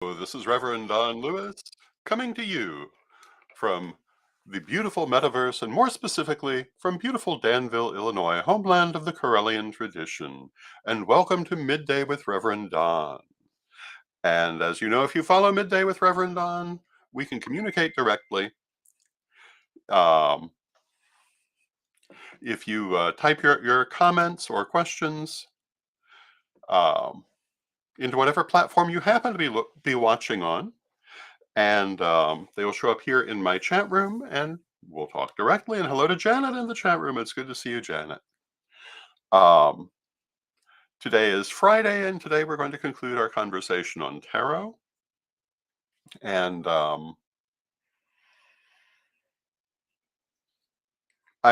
This is Reverend Don Lewis coming to you from the beautiful metaverse and more specifically from beautiful Danville, Illinois, homeland of the Corellian tradition. And welcome to Midday with Reverend Don. And as you know, if you follow Midday with Reverend Don, we can communicate directly. Um, if you type your comments or questions um, into whatever platform you happen to be watching on, and they will show up here in my chat room and we'll talk directly. And hello to Janet in the chat room. It's good to see you, Janet. Um, Today is Friday, and today we're going to conclude our conversation on tarot. And I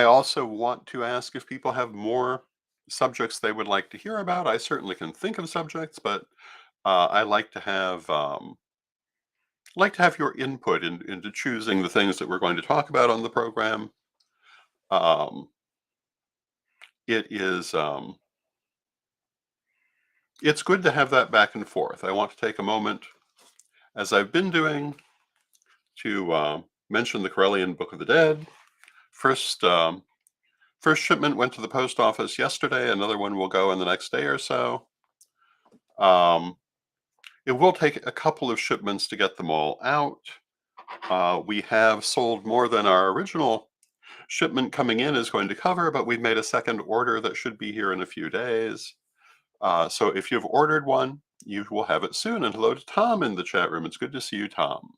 also want to ask if people have more subjects they would like to hear about. I certainly can think of subjects, but I like to have your input into choosing the things that we're going to talk about on the program. Um, it is it's good to have that back and forth. I want to take a moment, as I've been doing, to mention the Corellian Book of the Dead. First, first shipment went to the post office yesterday. Another one will go in the next day or so. It will take a couple of shipments to get them all out. We have sold more than our original shipment coming in is going to cover, but we've made a second order that should be here in a few days. So if you've ordered one, you will have it soon. And hello to Tom in the chat room. It's good to see you, Tom.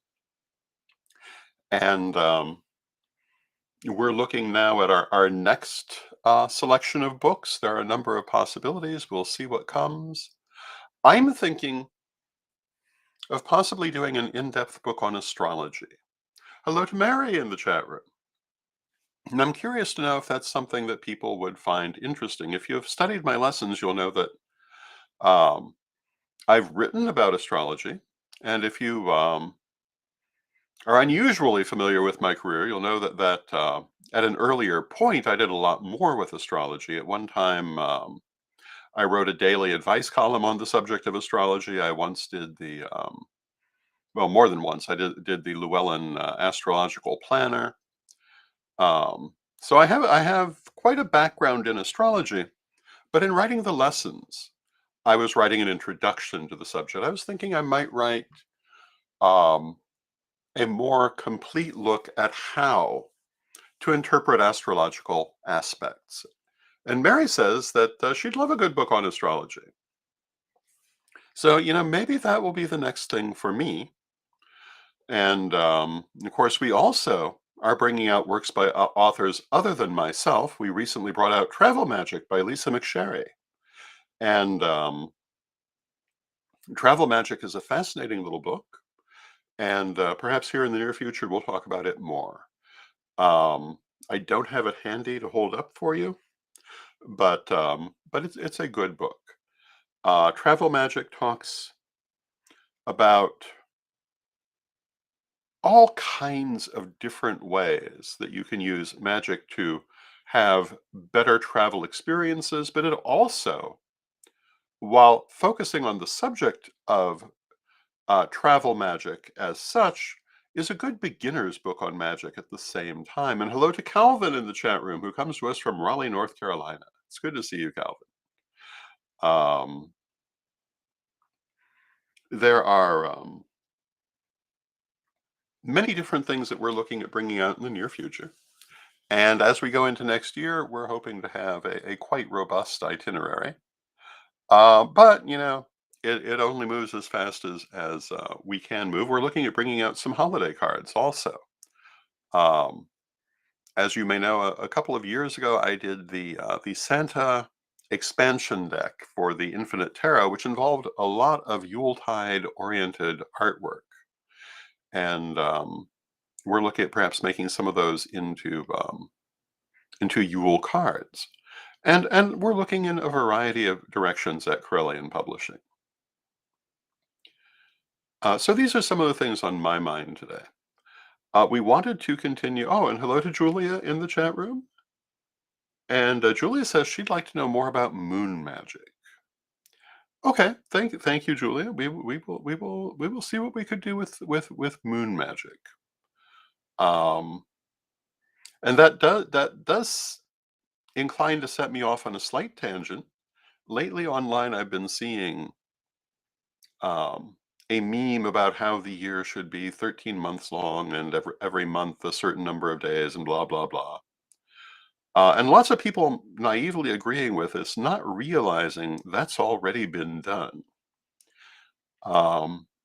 And we're looking now at our next selection of books. There are a number of possibilities. We'll see what comes. I'm thinking of possibly doing an in-depth book on astrology. Hello to Mary in the chat room. And I'm curious to know if that's something that people would find interesting. If you've studied my lessons, you'll know that um, I've written about astrology. And if you are unusually familiar with my career, you'll know that at an earlier point, I did a lot more with astrology. At one time, I wrote a daily advice column on the subject of astrology. I once did well, more than once, I did the Llewellyn Astrological Planner. So I have quite a background in astrology, but in writing the lessons, I was writing an introduction to the subject. I was thinking I might write um, a more complete look at how to interpret astrological aspects. And Mary says that she'd love a good book on astrology. So, maybe that will be the next thing for me. And of course, we also are bringing out works by authors other than myself. We recently brought out Travel Magic by Lisa McSherry. And Travel Magic is a fascinating little book. And perhaps here in the near future, we'll talk about it more. I don't have it handy to hold up for you, but it's a good book. Travel Magic talks about all kinds of different ways that you can use magic to have better travel experiences, but it also, while focusing on the subject of travel magic as such, is a good beginner's book on magic at the same time. And hello to Calvin in the chat room, who comes to us from Raleigh, North Carolina. It's good to see you, Calvin. There are many different things that we're looking at bringing out in the near future. And as we go into next year, we're hoping to have a quite robust itinerary. But, it only moves as fast as we can move. We're looking at bringing out some holiday cards also. Um, as you may know, a couple of years ago, I did the Santa expansion deck for the Infinite Tarot, which involved a lot of Yuletide-oriented artwork. And we're looking at perhaps making some of those into Yule cards. And we're looking in a variety of directions at Corellian Publishing. So these are some of the things on my mind today. We wanted to continue. Oh, and hello to Julia in the chat room. And Julia says she'd like to know more about moon magic. Okay, thank you, Julia. We will see what we could do with moon magic. Um, and that does incline to set me off on a slight tangent. Lately online, I've been seeing um, a meme about how the year should be 13 months long and every month a certain number of days and blah blah blah. And lots of people naively agreeing with this, not realizing that's already been done.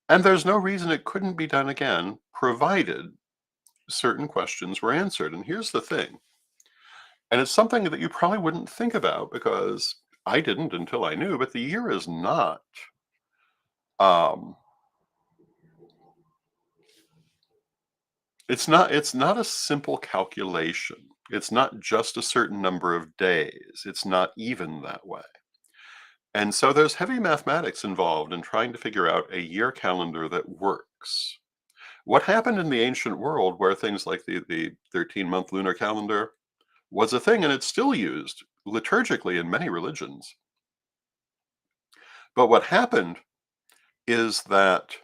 And there's no reason it couldn't be done again, provided certain questions were answered. And here's the thing, and it's something that you probably wouldn't think about because I didn't until I knew, but the year is not. Um, it's not a simple calculation. It's not just a certain number of days. It's not even that way. And so there's heavy mathematics involved in trying to figure out a year calendar that works. What happened in the ancient world where things like the 13-month lunar calendar was a thing and it's still used liturgically in many religions. But what happened is that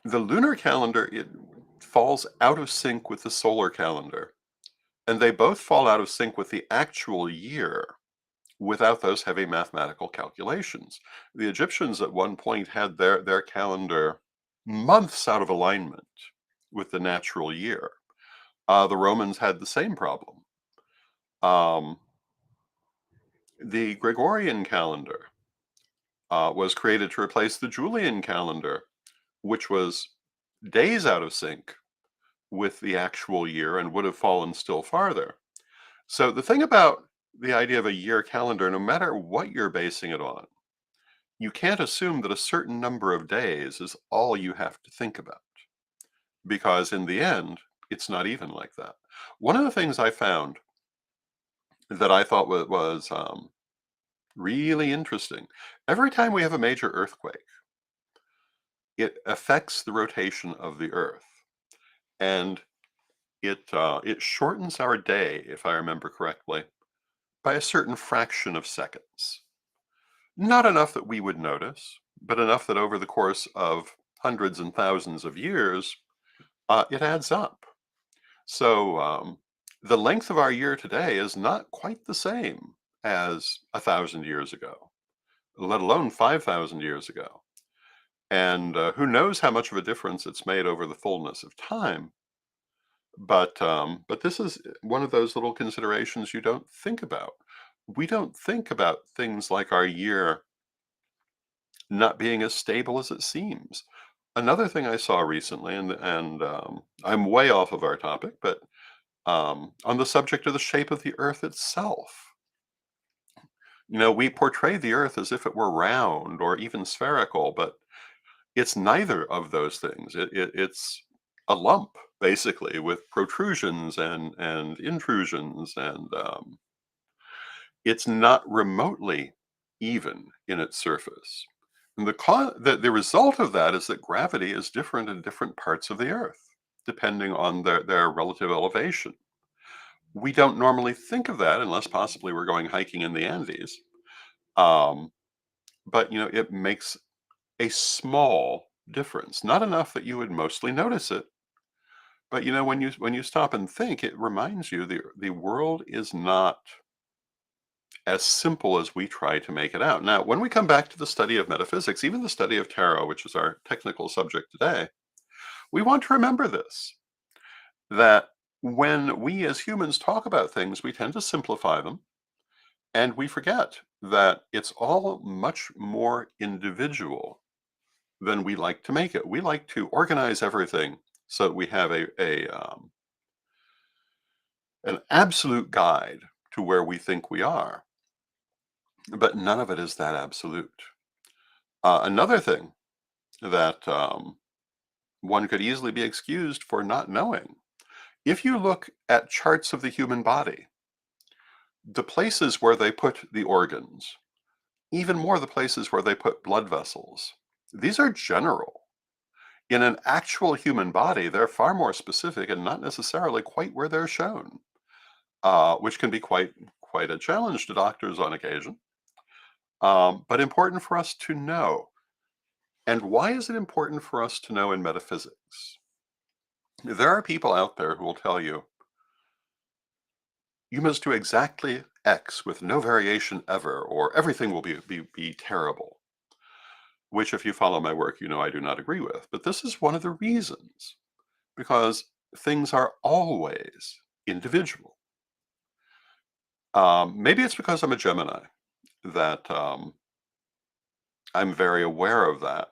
the lunar calendar, it falls out of sync with the solar calendar, and they both fall out of sync with the actual year without those heavy mathematical calculations. The Egyptians at one point had their calendar months out of alignment with the natural year. The Romans had the same problem. Um, the Gregorian calendar was created to replace the Julian calendar, which was days out of sync with the actual year and would have fallen still farther. So the thing about the idea of a year calendar, no matter what you're basing it on, you can't assume that a certain number of days is all you have to think about, because in the end, it's not even like that. One of the things I found that I thought was really interesting, every time we have a major earthquake, it affects the rotation of the Earth, and it shortens our day, if I remember correctly, by a certain fraction of seconds. Not enough that we would notice, but enough that over the course of hundreds and thousands of years, it adds up. So the length of our year today is not quite the same as 1,000 years ago, let alone 5,000 years ago. And who knows how much of a difference it's made over the fullness of time. But this is one of those little considerations you don't think about. We don't think about things like our year not being as stable as it seems. Another thing I saw recently, and I'm way off of our topic, but on the subject of the shape of the Earth itself. We portray the Earth as if it were round or even spherical, but it's neither of those things. It's a lump, basically, with protrusions and intrusions, and it's not remotely even in its surface. And the result of that is that gravity is different in different parts of the Earth, depending on their relative elevation. We don't normally think of that unless possibly we're going hiking in the Andes. Um, but it makes a small difference, not enough that you would mostly notice it. But when you stop and think, it reminds you the world is not as simple as we try to make it out. Now, when we come back to the study of metaphysics, even the study of tarot, which is our technical subject today, we want to remember this, that when we as humans talk about things, we tend to simplify them, and we forget that it's all much more individual than we like to make it. We like to organize everything so that we have an absolute guide to where we think we are, but none of it is that absolute. Another thing that one could easily be excused for not knowing. If you look at charts of the human body, the places where they put the organs, even more the places where they put blood vessels, these are general. In an actual human body, they're far more specific and not necessarily quite where they're shown, which can be quite a challenge to doctors on occasion. but important for us to know. And why is it important for us to know in metaphysics? There are people out there who will tell you, you must do exactly X with no variation ever, or everything will be terrible, which if you follow my work, you know I do not agree with. But this is one of the reasons, because things are always individual. Maybe it's because I'm a Gemini that I'm very aware of that.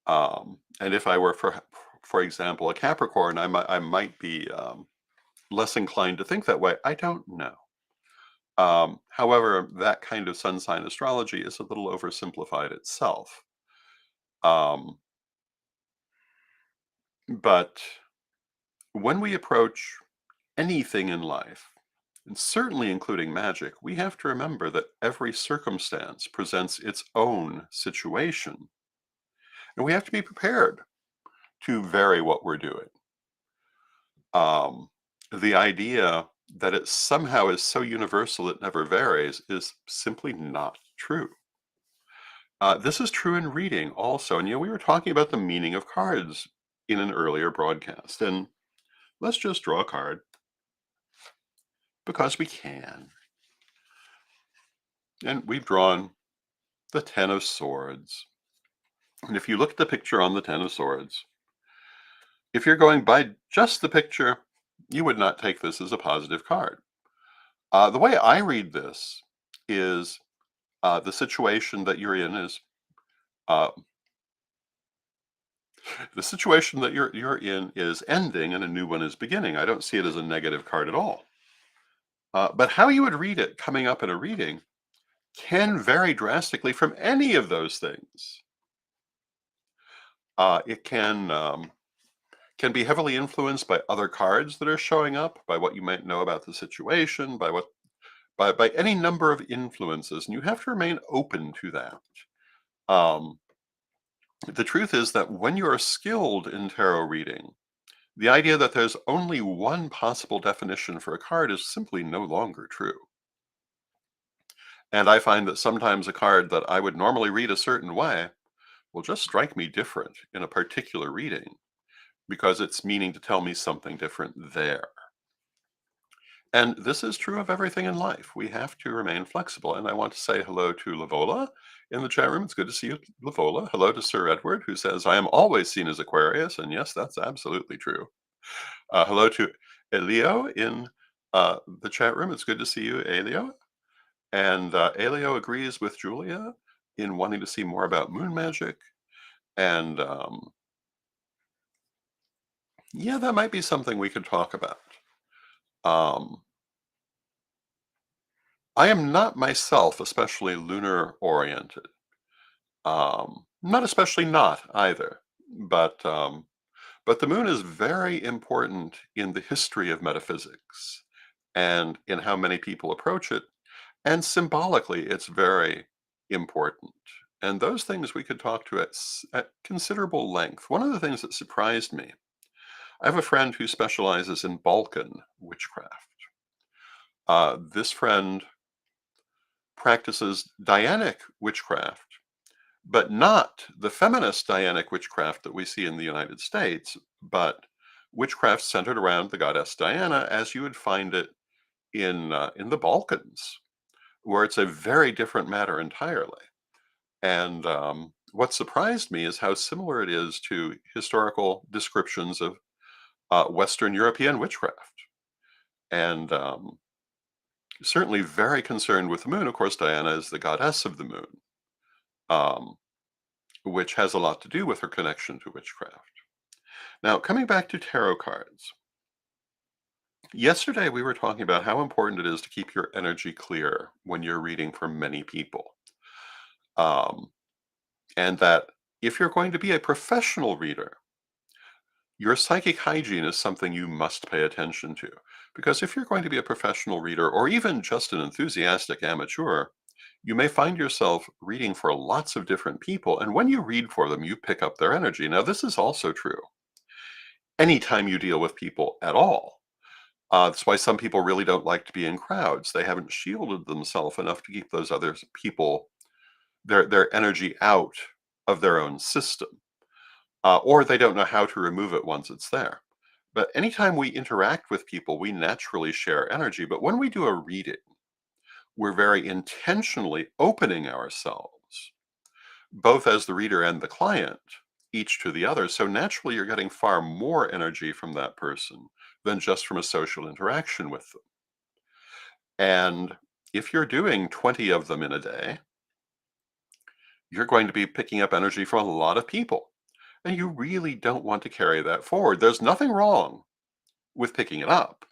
And if I were, for example, a Capricorn, I might be less inclined to think that way. I don't know. However, that kind of sun sign astrology is a little oversimplified itself. Um, but when we approach anything in life, and certainly including magic, we have to remember that every circumstance presents its own situation, and we have to be prepared to vary what we're doing. Um, the idea that it somehow is so universal it never varies is simply not true. This is true in reading also. And, we were talking about the meaning of cards in an earlier broadcast. And let's just draw a card because we can. And we've drawn the Ten of Swords. And if you look at the picture on the Ten of Swords, if you're going by just the picture, you would not take this as a positive card. The way I read this is the situation that you're in is uh, the situation that you're in is ending and a new one is beginning. I don't see it as a negative card at all. But how you would read it coming up in a reading can vary drastically from any of those things. It can be heavily influenced by other cards that are showing up, by what you might know about the situation, by any number of influences, and you have to remain open to that. Um, the truth is that when you're skilled in tarot reading, the idea that there's only one possible definition for a card is simply no longer true. And I find that sometimes a card that I would normally read a certain way will just strike me different in a particular reading because it's meaning to tell me something different there. And this is true of everything in life. We have to remain flexible. And I want to say hello to Lavola in the chat room. It's good to see you, Lavola. Hello to Sir Edward, who says, I am always seen as Aquarius. And yes, that's absolutely true. Hello to Elio in the chat room. It's good to see you, Elio. And Elio agrees with Julia in wanting to see more about moon magic. And yeah, that might be something we could talk about. Um, I am not myself especially lunar oriented. Not especially not either, but the moon is very important in the history of metaphysics and in how many people approach it. And symbolically, it's very important. And those things we could talk to at considerable length. One of the things that surprised me, I have a friend who specializes in Balkan witchcraft. This friend practices Dianic witchcraft, but not the feminist Dianic witchcraft that we see in the United States, but witchcraft centered around the goddess Diana, as you would find it in the Balkans, where it's a very different matter entirely. And what surprised me is how similar it is to historical descriptions of Western European witchcraft. And certainly very concerned with the moon. Of course, Diana is the goddess of the moon, um, which has a lot to do with her connection to witchcraft. Now, coming back to tarot cards. Yesterday, we were talking about how important it is to keep your energy clear when you're reading for many people. Um, and that if you're going to be a professional reader, your psychic hygiene is something you must pay attention to. Because if you're going to be a professional reader, or even just an enthusiastic amateur, you may find yourself reading for lots of different people. And when you read for them, you pick up their energy. Now, this is also true anytime you deal with people at all. That's why some people really don't like to be in crowds. They haven't shielded themselves enough to keep those other people, their energy out of their own system, or they don't know how to remove it once it's there. But anytime we interact with people, we naturally share energy. But when we do a reading, we're very intentionally opening ourselves, both as the reader and the client, each to the other. So naturally, you're getting far more energy from that person than just from a social interaction with them. And if you're doing 20 of them in a day, you're going to be picking up energy from a lot of people. And you really don't want to carry that forward. There's nothing wrong with picking it up,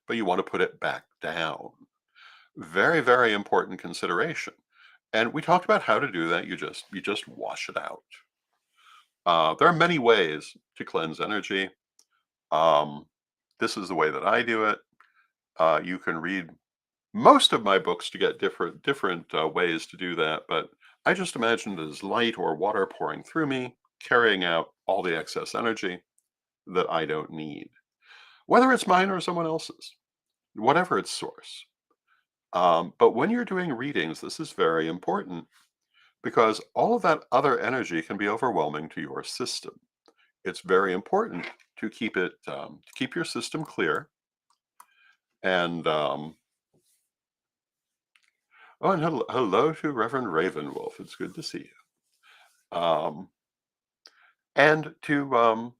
but you want to put it back down. Very, very important consideration. And we talked about how to do that. You just wash it out. There are many ways to cleanse energy. Um, this is the way that I do it. You can read most of my books to get different ways to do that, but I just imagined it as light or water pouring through me, carrying out all the excess energy that I don't need, whether it's mine or someone else's, whatever its source. But when you're doing readings, this is very important because all of that other energy can be overwhelming to your system. It's very important to keep your system clear. And oh, and hello to Reverend Ravenwolf. It's good to see you. And to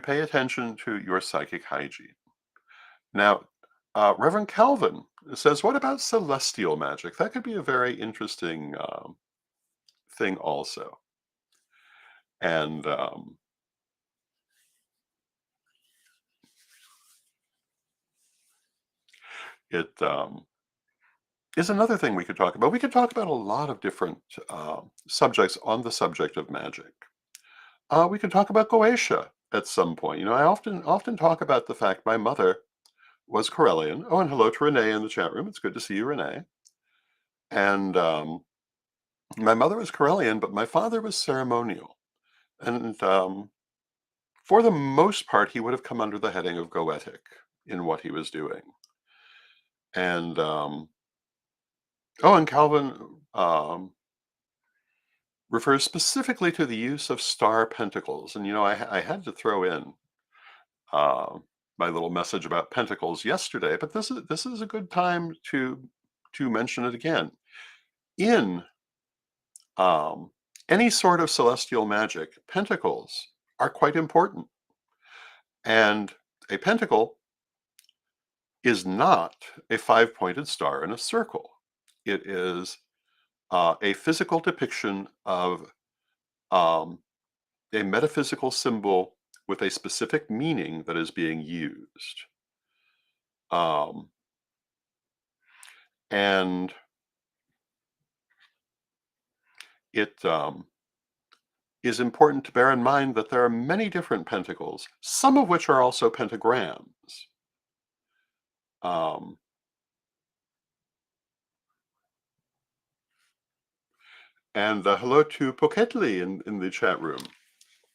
pay attention to your psychic hygiene. Now, Reverend Calvin says, "What about celestial magic? That could be a very interesting thing, also." And it is another thing we could talk about. We could talk about a lot of different subjects on the subject of magic. We could talk about Goetia at some point. I often talk about the fact my mother was Corellian. Oh, and hello to Renee in the chat room. It's good to see you, Renee. And my mother was Corellian, but my father was ceremonial. And for the most part, he would have come under the heading of Goetic in what he was doing. And oh, and Calvin refers specifically to the use of star pentacles. And I had to throw in uh, my little message about pentacles yesterday, but this is a good time to mention it again. In um, any sort of celestial magic, pentacles are quite important. And a pentacle is not a five-pointed star in a circle. It is a physical depiction of um, a metaphysical symbol with a specific meaning that is being used. Um, and it is important to bear in mind that there are many different pentacles, some of which are also pentagrams. Um, and hello to Poketli in the chat room.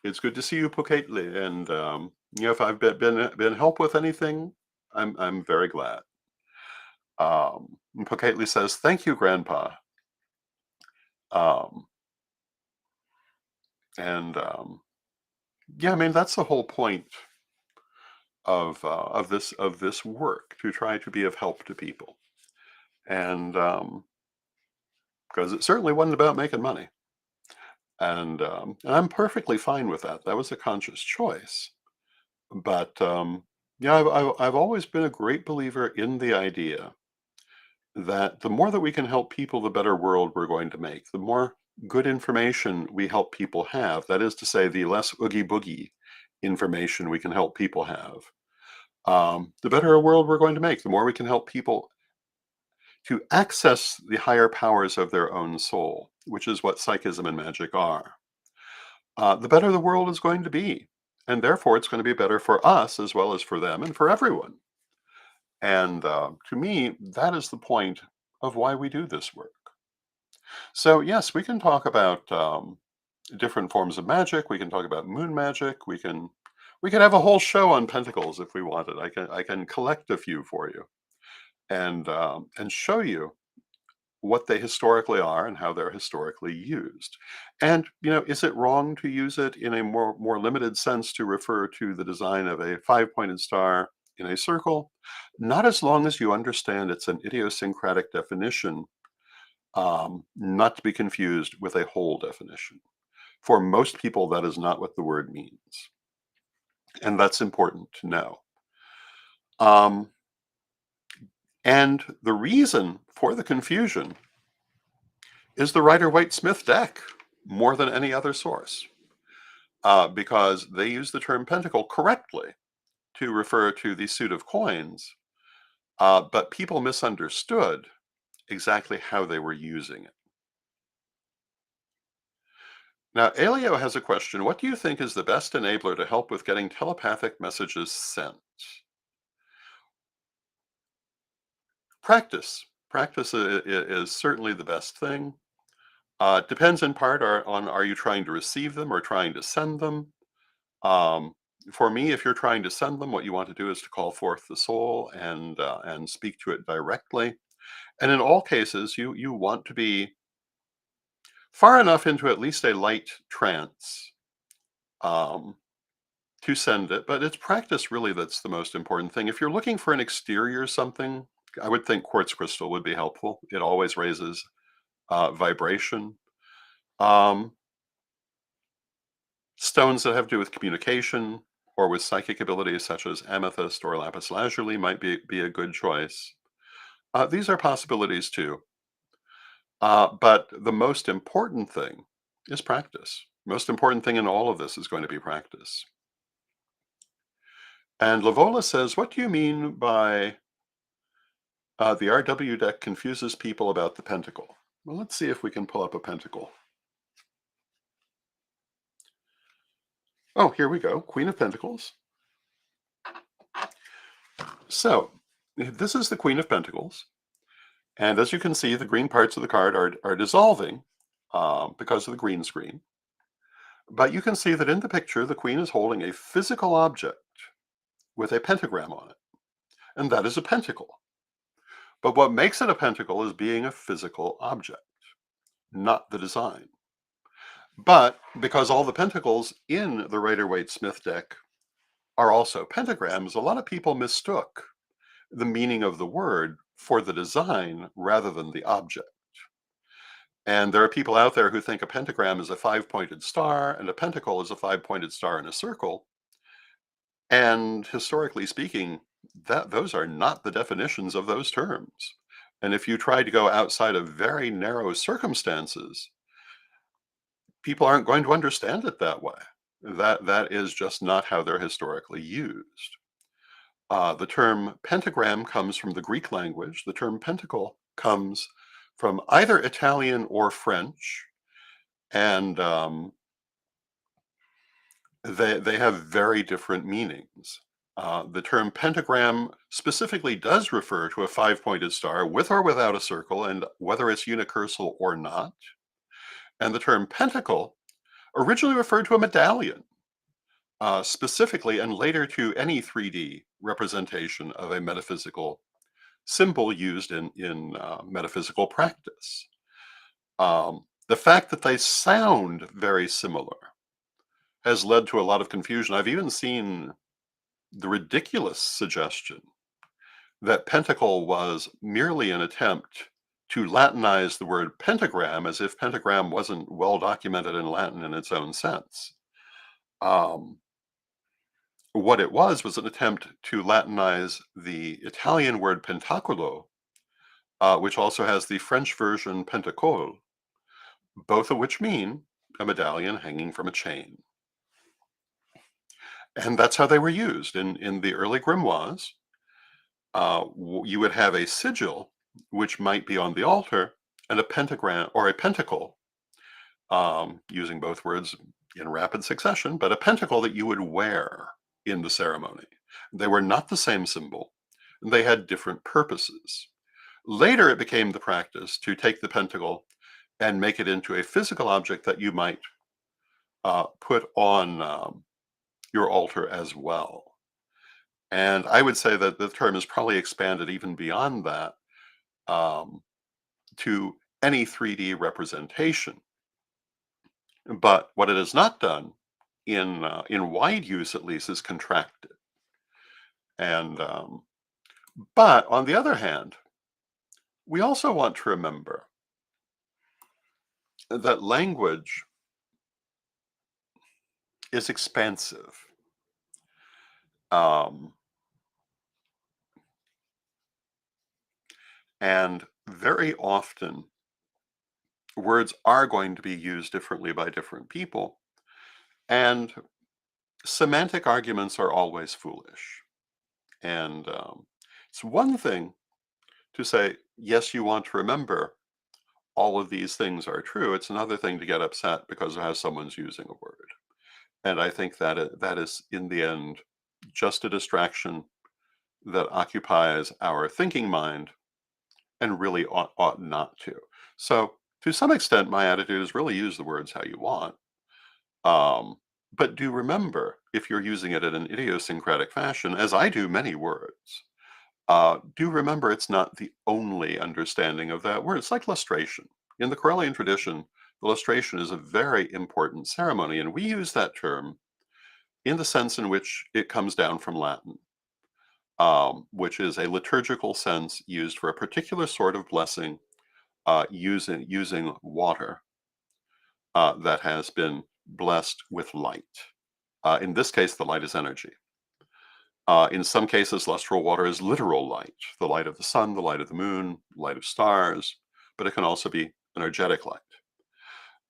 It's good to see you, Poketli. And if I've been help with anything, I'm very glad. And Poketli says, "Thank you, Grandpa." Um, and yeah, I mean that's the whole point of this work, to try to be of help to people, and because it certainly wasn't about making money, and I'm perfectly fine with that. That was a conscious choice, but yeah, I've always been a great believer in the idea that the more that we can help people, the better world we're going to make. The more good information we help people have, that is to say, the less oogie boogie information we can help people have, the better a world we're going to make. The more we can help people to access the higher powers of their own soul, which is what psychism and magic are, the better the world is going to be. And therefore, it's going to be better for us as well as for them and for everyone. And to me, that is the point of why we do this work. So, yes, we can talk about different forms of magic. We can talk about moon magic. We could have a whole show on pentacles if we wanted. I can collect a few for you and show you what they historically are and how they're historically used. And is it wrong to use it in a more limited sense to refer to the design of a five-pointed star in a circle? Not as long as you understand it's an idiosyncratic definition, not to be confused with a whole definition. For most people, that is not what the word means, and that's important to know. Um, and the reason for the confusion is the Rider-Waite-Smith deck more than any other source, because they use the term pentacle correctly to refer to the suit of coins, but people misunderstood exactly how they were using it. Now, Elio has a question. What do you think is the best enabler to help with getting telepathic messages sent? Practice. Practice is certainly the best thing. Depends in part on are you trying to receive them or trying to send them? Um, for me, if you're trying to send them, what you want to do is to call forth the soul and speak to it directly. And in all cases, you want to be far enough into at least a light trance um, to send it. But it's practice really that's the most important thing. If you're looking for an exterior something, I would think quartz crystal would be helpful. It always raises vibration. Um, Stones that have to do with communication or with psychic abilities, such as amethyst or lapis lazuli, might be a good choice. These are possibilities too. But the most important thing is practice. Most important thing in all of this is going to be practice. And Lavola says, what do you mean by the RW deck confuses people about the pentacle? Well, let's see if we can pull up a pentacle. Oh, here we go. Queen of Pentacles. So this is the Queen of Pentacles. And as you can see, the green parts of the card are dissolving because of the green screen. But you can see that in the picture, the Queen is holding a physical object with a pentagram on it. And that is a pentacle. But what makes it a pentacle is being a physical object, not the design. But because all the pentacles in the Rider-Waite-Smith deck are also pentagrams, a lot of people mistook the meaning of the word for the design rather than the object. And there are people out there who think a pentagram is a five-pointed star and a pentacle is a five-pointed star in a circle. And historically speaking, those are not the definitions of those terms. And if you try to go outside of very narrow circumstances, people aren't going to understand it that way. That is just not how they're historically used. The term pentagram comes from the Greek language. The term pentacle comes from either Italian or French, and they have very different meanings. The term pentagram specifically does refer to a five-pointed star with or without a circle, and whether it's unicursal or not. And the term pentacle originally referred to a medallion, specifically, and later to any 3D representation of a metaphysical symbol used in metaphysical practice. The fact that they sound very similar has led to a lot of confusion. I've even seen the ridiculous suggestion that pentacle was merely an attempt to Latinize the word pentagram, as if pentagram wasn't well documented in Latin in its own sense. Um, what it was an attempt to Latinize the Italian word pentaculo, which also has the French version pentacole, both of which mean a medallion hanging from a chain. And that's how they were used in the early grimoires. You would have a sigil, which might be on the altar, and a pentagram or a pentacle, using both words in rapid succession, but a pentacle that you would wear in the ceremony. They were not the same symbol. They had different purposes. Later, it became the practice to take the pentacle and make it into a physical object that you might put on your altar as well. And I would say that the term is probably expanded even beyond that, um, to any 3D representation. But what it has not done, in wide use at least, is contracted. And but on the other hand, we also want to remember that language is expansive. Um, and very often, words are going to be used differently by different people. And semantic arguments are always foolish. And it's one thing to say, yes, you want to remember all of these things are true. It's another thing to get upset because of how someone's using a word. And I think that that is, in the end, just a distraction that occupies our thinking mind and really ought not to. So, to some extent, my attitude is really use the words how you want. Um, but do remember, if you're using it in an idiosyncratic fashion, as I do many words, do remember it's not the only understanding of that word. It's like lustration. In the Correllian tradition, the lustration is a very important ceremony, and we use that term in the sense in which it comes down from Latin, which is a liturgical sense used for a particular sort of blessing, using water that has been blessed with light. In this case, the light is energy. In some cases, lustral water is literal light, the light of the sun, the light of the moon, light of stars, but it can also be energetic light.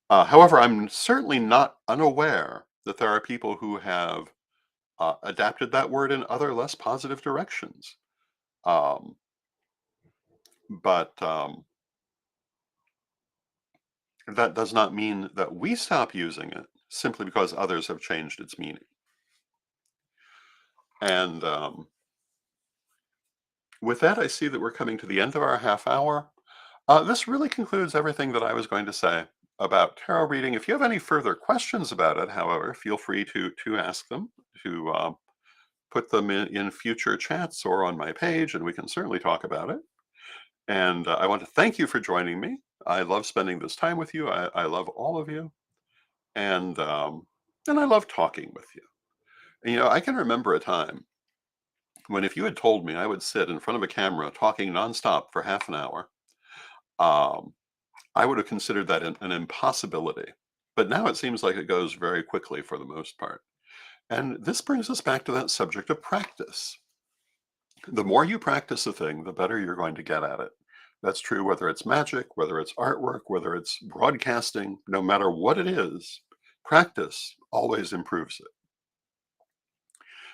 However, I'm certainly not unaware that there are people who have adapted that word in other less positive directions. Um, but that does not mean that we stop using it simply because others have changed its meaning. And with that, I see that we're coming to the end of our half hour. This really concludes everything that I was going to say about tarot reading. If you have any further questions about it, however, feel free to ask them, to put them in future chats or on my page, and we can certainly talk about it. And I want to thank you for joining me. I love spending this time with you. I love all of you, and and I love talking with you. And, I can remember a time when if you had told me I would sit in front of a camera talking nonstop for half an hour, um, I would have considered that an impossibility. But now it seems like it goes very quickly for the most part. And this brings us back to that subject of practice. The more you practice a thing, the better you're going to get at it. That's true whether it's magic, whether it's artwork, whether it's broadcasting, no matter what it is, practice always improves it.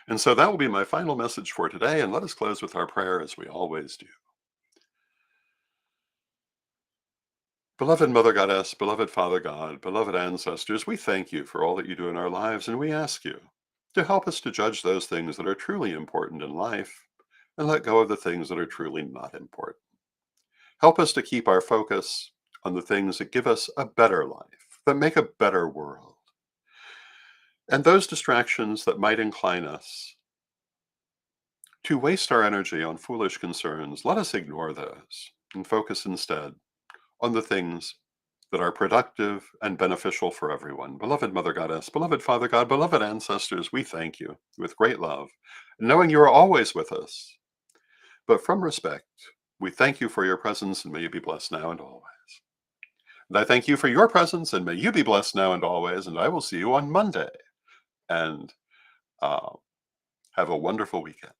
And so that will be my final message for today. And let us close with our prayer as we always do. Beloved Mother Goddess, beloved Father God, beloved ancestors, we thank you for all that you do in our lives, and we ask you to help us to judge those things that are truly important in life and let go of the things that are truly not important. Help us to keep our focus on the things that give us a better life, that make a better world. And those distractions that might incline us to waste our energy on foolish concerns, let us ignore those and focus instead on the things that are productive and beneficial for everyone. Beloved Mother Goddess, beloved Father God, beloved ancestors, we thank you with great love, knowing you are always with us. But from respect, we thank you for your presence, and may you be blessed now and always. And I thank you for your presence, and may you be blessed now and always. And I will see you on Monday. And uh, have a wonderful weekend.